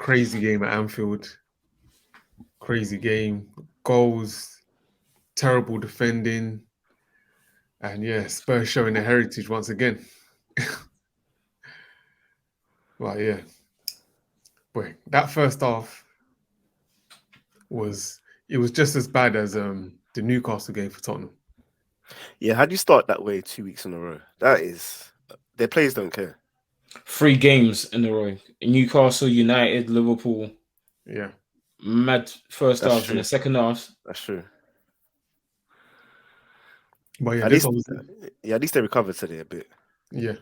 Crazy game at Anfield. Crazy game. Goals, terrible defending. And yeah, Spurs showing their heritage once again. Well, yeah. Boy, that first half was just as bad as the Newcastle game for Tottenham. Yeah, how do you start that way 2 weeks in a row? That is, their players don't care. 3 games in a row. Newcastle, United, Liverpool. Yeah. Mad first That's halves and true. the second half. That's true. But yeah, At this least, was at least they recovered today a bit. yeah.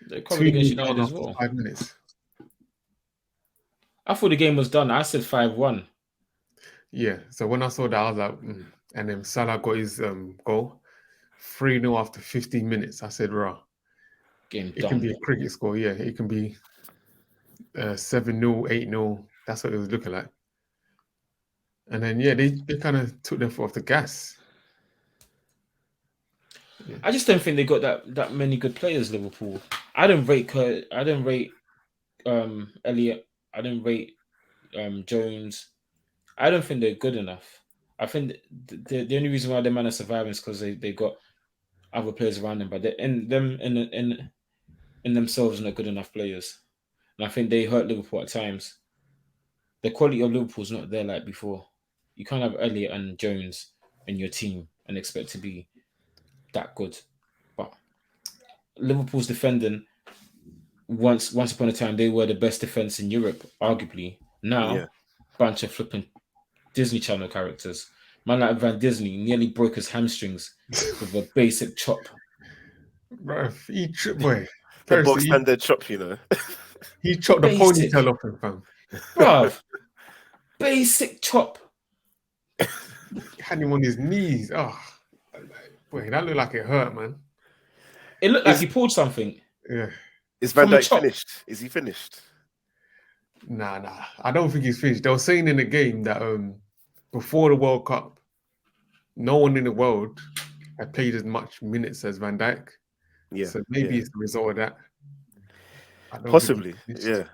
They covered 2-0 against United down as after well. 5 minutes. I thought the game was done. I said 5-1. Yeah. So when I saw that, I was like, and then Salah got his goal. 3-0 after 15 minutes. I said, rah. Game It done. can be a cricket score, yeah. It can be 7-0, 8-0. That's what it was looking like. And then yeah, they kind of took their foot off the gas. Yeah. I just don't think they got that many good players. Liverpool. I don't rate Kurt. I don't rate Elliot. I don't rate Jones. I don't think they're good enough. I think the only reason why they man are surviving is because they got other players around them, but they in themselves not good enough players. And I think they hurt Liverpool at times. The quality of Liverpool is not there like before. You can't have Elliot and Jones in your team and expect to be that good. But Liverpool's defending, once upon a time, they were the best defense in Europe, arguably. Now, Yeah. bunch of flipping Disney Channel characters. Man like Van Disney nearly broke his hamstrings with a basic chop. Bro, boy. The box Personally, standard chop, you know. he chopped the Basic. ponytail off him, fam. Bruv, basic chop. Had him on his knees. Oh, boy, that looked like it hurt, man. It looked like he pulled something. Yeah. Is Van From a Dijk chop. finished? Is he finished? Nah. I don't think he's finished. They were saying in the game that before the World Cup, no one in the world had played as much minutes as Van Dijk. Yeah. So maybe yeah. it's the result of that. I don't Possibly. think he's finished.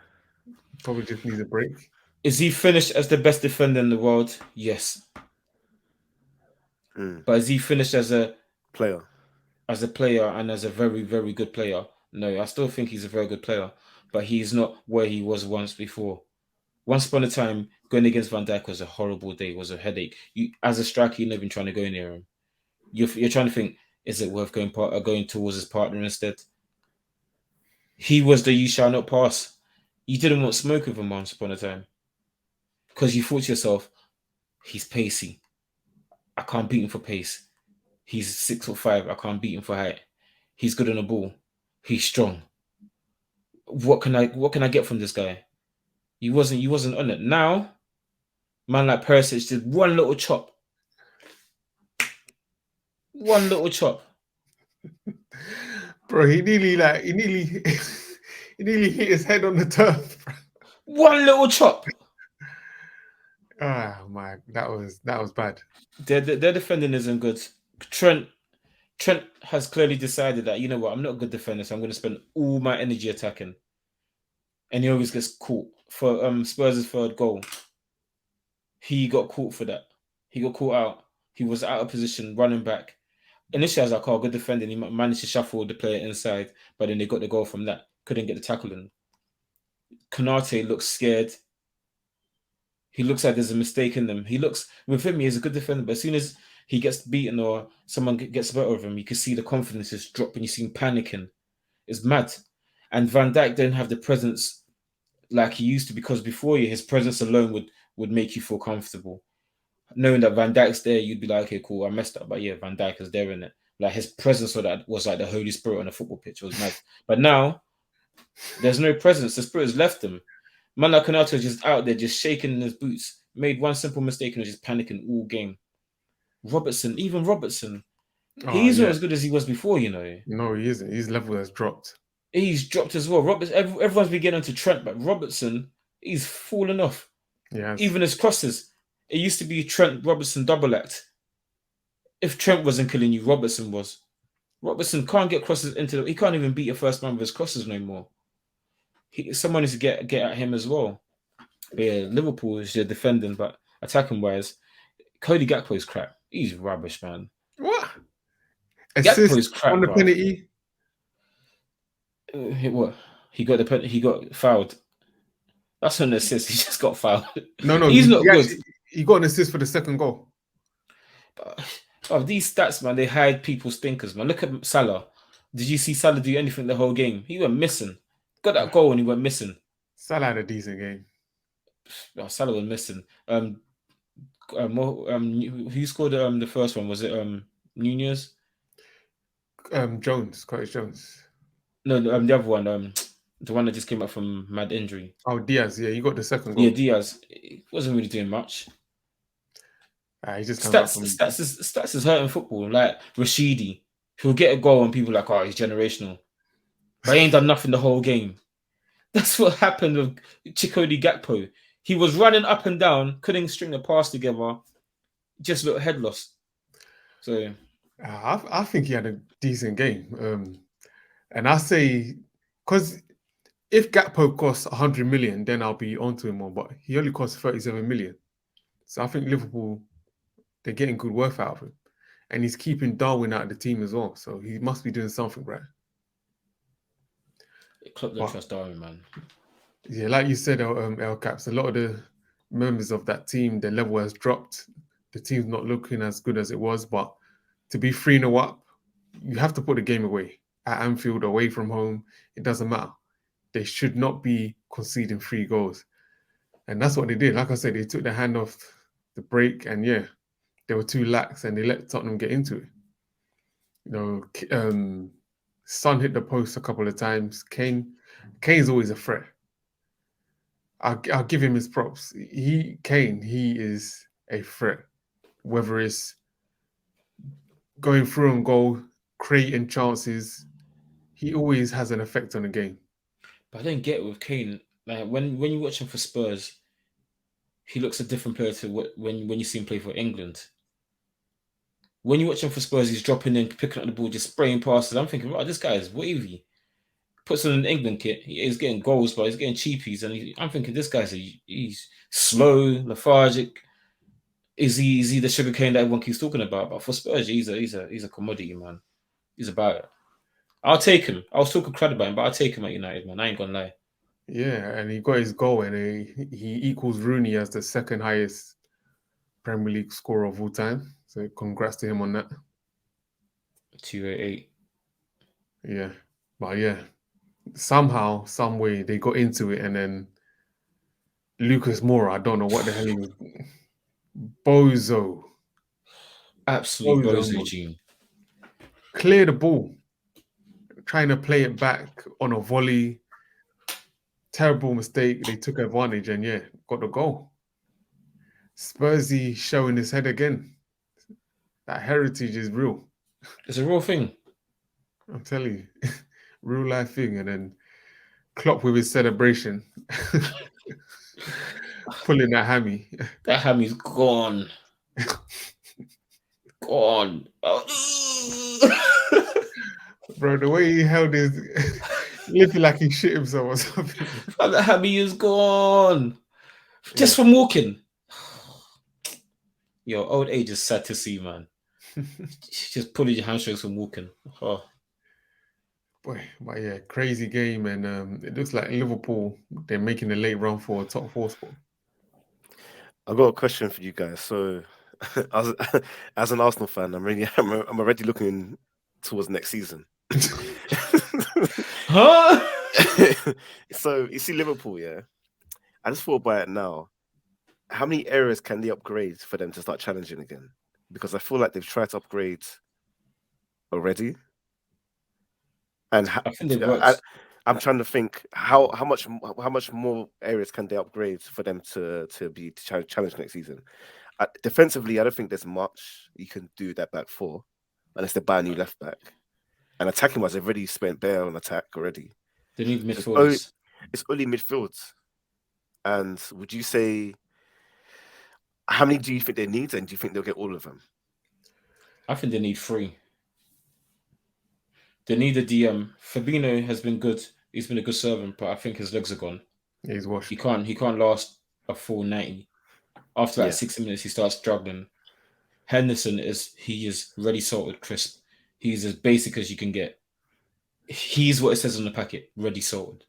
Yeah. Probably just needs a break. Is he finished as the best defender in the world? Yes. But is he finished as a player and as a very, very good player? No, I still think he's a very good player, but he's not where he was once before. Once upon a time, going against Van Dijk was a horrible day, was a headache. You, as a striker, you're not even trying to go near him. You're trying to think, is it worth going towards his partner instead? He was the you shall not pass. You didn't want smoke with him once upon a time. Because you thought to yourself, he's pacey. I can't beat him for pace. He's 6'5". I can't beat him for height. He's good on the ball. He's strong. What can I get from this guy? He wasn't on it. Now, man like Perisic did one little chop. One little chop. Bro, he nearly he nearly hit his head on the turf. One little chop. Oh my, that was bad. Their defending isn't good. Trent has clearly decided that, you know what, I'm not a good defender, so I'm going to spend all my energy attacking. And he always gets caught. For Spurs' third goal, he got caught for that. He got caught out. He was out of position, running back. Initially, I was like, oh, good defending. He managed to shuffle the player inside, but then they got the goal from that. Couldn't get the tackle in. Konate looks scared. He looks like there's a mistake in them. With him, he's a good defender, but as soon as he gets beaten or someone gets better of him, you can see the confidence just drop and you see him panicking. It's mad. And Van Dijk didn't have the presence like he used to, because before his presence alone would make you feel comfortable. Knowing that Van Dijk's there, you'd be like, okay, cool, I messed up, but yeah, Van Dijk is there in it. Like his presence was like the Holy Spirit on a football pitch. It was mad. But now, there's no presence. The Spirit's left him. Man like Konate was just out there, just shaking in his boots. Made one simple mistake and was just panicking all game. Robertson, he's not as good as he was before, you know. No, he isn't. His level has dropped. He's dropped as well. Everyone's been getting onto Trent, but Robertson, he's fallen off. Yeah. Even his crosses. It used to be Trent Robertson double act. If Trent wasn't killing you, Robertson was. Robertson can't get crosses he can't even beat a first man with his crosses no more. Someone needs to get at him as well. But yeah, Liverpool is just defending, but attacking wise, Cody Gakpo is crap. He's rubbish, man. What? Gakpo Assist is crap, on the bro. penalty? What? He got fouled. That's an assist. He just got fouled. No, He's not good. he got an assist for the second goal. But these stats, man, they hide people's thinkers, man. Look at Salah. Did you see Salah do anything the whole game? He went missing. Got that goal and he went missing. Salah had a decent game. Oh, Salah was missing. Who scored the first one? Was it Nunez? Curtis Jones. No, the other one, the one that just came up from mad injury. Oh, Diaz, yeah, he got the second goal. Yeah, Diaz. He wasn't really doing much. He just Stats is hurting football. Like Rashidi, he'll get a goal and people are like, oh, he's generational. But he ain't done nothing the whole game. That's what happened with Chikodi Gakpo. He was running up and down, couldn't string the pass together, just looked head lost. So I think he had a decent game. And I say, because if Gakpo costs 100 million, then I'll be onto him more. But he only costs 37 million. So I think Liverpool, they're getting good worth out of him. And he's keeping Darwin out of the team as well. So he must be doing something right. Klopp don't trust Darwin, man. Yeah, like you said, El Caps, a lot of the members of that team, their level has dropped. The team's not looking as good as it was. But to be 3-0 up, you have to put the game away. At Anfield, away from home, it doesn't matter. They should not be conceding 3 goals. And that's what they did. Like I said, they took their hand off the break and yeah, they were too lax and they let Tottenham get into it. You know, Son hit the post a couple of times. Kane's always a threat. I'll give him his props. Kane is a threat. Whether it's going through and goal, creating chances, he always has an effect on the game. But I don't get it with Kane. Like when you watch him for Spurs, he looks a different player to when you see him play for England. When you watch him for Spurs, he's dropping in, picking up the ball, just spraying passes. I'm thinking, wow, this guy is wavy. Puts on an England kit. He's getting goals, but he's getting cheapies. And I'm thinking, this guy's he's slow, lethargic. Is he the sugar cane that everyone keeps talking about? But for Spurs, he's a commodity, man. He's about it. I'll take him. I was talking crud about him, but I'll take him at United, man. I ain't gonna lie. Yeah, and he got his goal, and he equals Rooney as the second highest Premier League scorer of all time. So congrats to him on that. 288. Yeah, but yeah, somehow, some way they got into it, and then Lucas Moura, I don't know what the hell he was. Bozo. Absolute bozo gene. Clear the ball. Trying to play it back on a volley. Terrible mistake. They took advantage and yeah, got the goal. Spursy showing his head again. That heritage is real. It's a real thing. I'm telling you. Real life thing. And then Klopp with his celebration. Pulling that hammy. That hammy's gone. Gone. Oh. Bro, the way he held his... looking like he shit himself or something. That hammy is gone. Just from walking. Yo, old age is sad to see, man. Just pulling your hamstrings from walking. Oh. Boy, but yeah, crazy game. And it looks like Liverpool, they're making a late run for a top 4 spot. I've got a question for you guys. So, as an Arsenal fan, I'm already looking towards next season. Huh? So you see Liverpool, yeah. I just thought about it now. How many areas can they upgrade for them to start challenging again? Because I feel like they've tried to upgrade already, and I think it works. I'm trying to think how much more areas can they upgrade for them to be challenged next season. Defensively, I don't think there's much you can do that back four unless they buy a new left back. And attacking wise, they've already spent bare on attack already. They need midfielders. It's only midfield. And would you say how many do you think they need, and do you think they'll get all of them? I think they need 3. They need a DM. Fabinho has been good. He's been a good servant, but I think his legs are gone. Yeah, he's washed. He can't last a full 90. After like 60 minutes, he starts struggling. Henderson is ready, salted, crisp. He's as basic as you can get. He's what it says on the packet, ready, salted.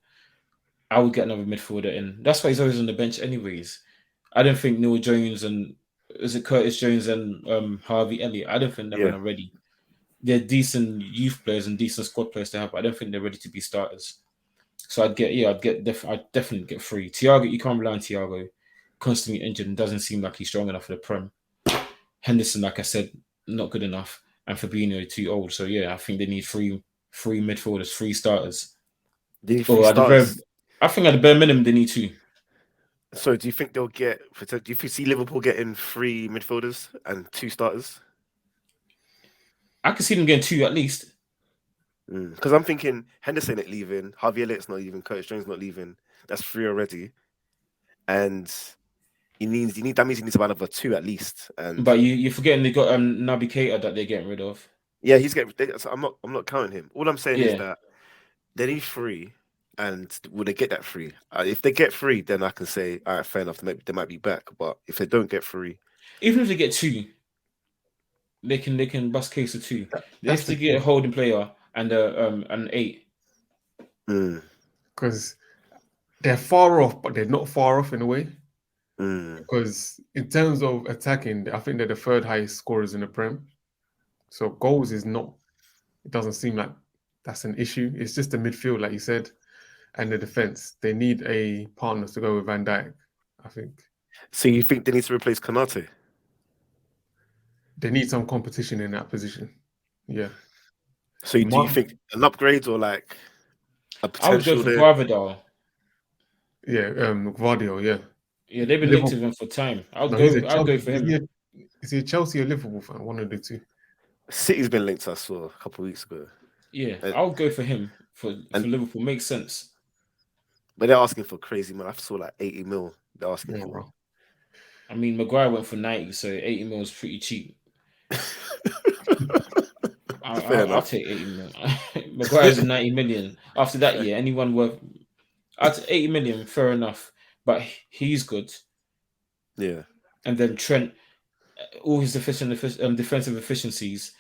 I would get another midfielder in. That's why he's always on the bench, anyways. I don't think Neil Jones and is it Curtis Jones and Harvey Elliott. I don't think they're man are ready. They're decent youth players and decent squad players to have, but I don't think they're ready to be starters. So I'd definitely get 3. Thiago, you can't rely on Thiago. Constantly injured and doesn't seem like he's strong enough for the Prem. Henderson, like I said, not good enough, and Fabinho too old. So yeah, I think they need 3 midfielders, 3 starters. I think at the bare minimum they need 2. So do you think they'll get? Do you see Liverpool getting 3 midfielders and 2 starters? I can see them getting 2 at least. Because I'm thinking Henderson ain't leaving, Harvey Elliott's not leaving, Curtis Jones not leaving. That's 3 already, and that means he needs about another 2 at least. And but you're forgetting they got Naby Keita that they're getting rid of. Yeah, he's getting. I'm not counting him. All I'm saying is that they need 3, and will they get that 3? If they get 3, then I can say, all right, fair enough. They might be back. But if they don't get 3, even if they get 2, they can bust case of 2. They have to get a holding player and an 8. Because they're far off, but they're not far off in a way. Because in terms of attacking, I think they're the 3rd highest scorers in the Prem. So goals is not. It doesn't seem like that's an issue. It's just the midfield, like you said, and the defense. They need a partner to go with Van Dijk, I think. So you think they need to replace Konate? They need some competition in that position. Yeah. So do you think an upgrade or like a potential? I would go for Gvardiol. Yeah, Gvardiol, yeah. Yeah, they've been linked to him for time. I'll go for him. Is he a Chelsea or Liverpool fan? One of the 2. City's been linked, I saw a couple of weeks ago. Yeah, I'll go for him for Liverpool. Makes sense. But they're asking for crazy, man. I saw like 80 mil. They're asking for. Bro. I mean, Maguire went for 90, so 80 mil is pretty cheap. I'll take 80 mil. Maguire's a 90 million. After that year, anyone worth 80 million, fair enough. But he's good. Yeah. And then Trent, all his defensive efficiencies,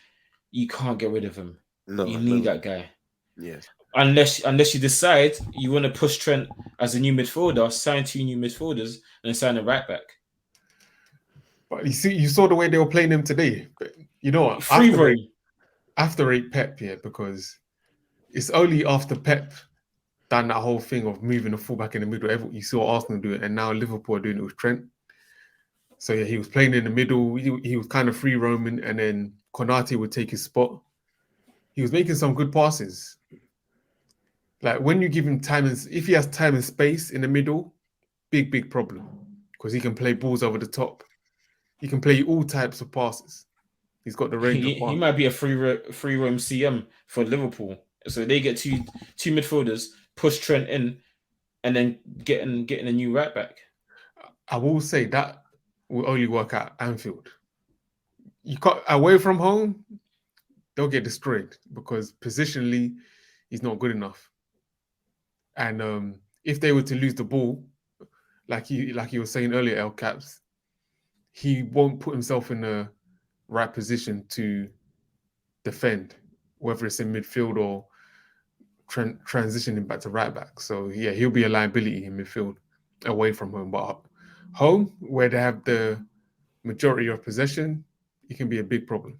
you can't get rid of him. No, you need that guy. Yeah. Unless you decide you want to push Trent as a new midfielder, sign 2 new midfielders, and sign a right back. But you saw the way they were playing him today. But you know what? After rate Pep, because it's only after Pep done that whole thing of moving the fullback in the middle. You saw Arsenal do it, and now Liverpool are doing it with Trent. So yeah, he was playing in the middle. He was kind of free roaming, and then Konate would take his spot. He was making some good passes. Like when you give him time, if he has time and space in the middle, big problem, because he can play balls over the top. He can play all types of passes. He's got the range of passes. He might be a free roam CM for Liverpool. So they get two midfielders, push Trent in, and then getting a new right back. I will say that will only work at Anfield. You got away from home, they'll get destroyed because positionally, he's not good enough. And if they were to lose the ball, like you were saying earlier, El Caps, he won't put himself in the right position to defend, whether it's in midfield or transitioning back to right back. So yeah, he'll be a liability in midfield away from home. But home, where they have the majority of possession, it can be a big problem.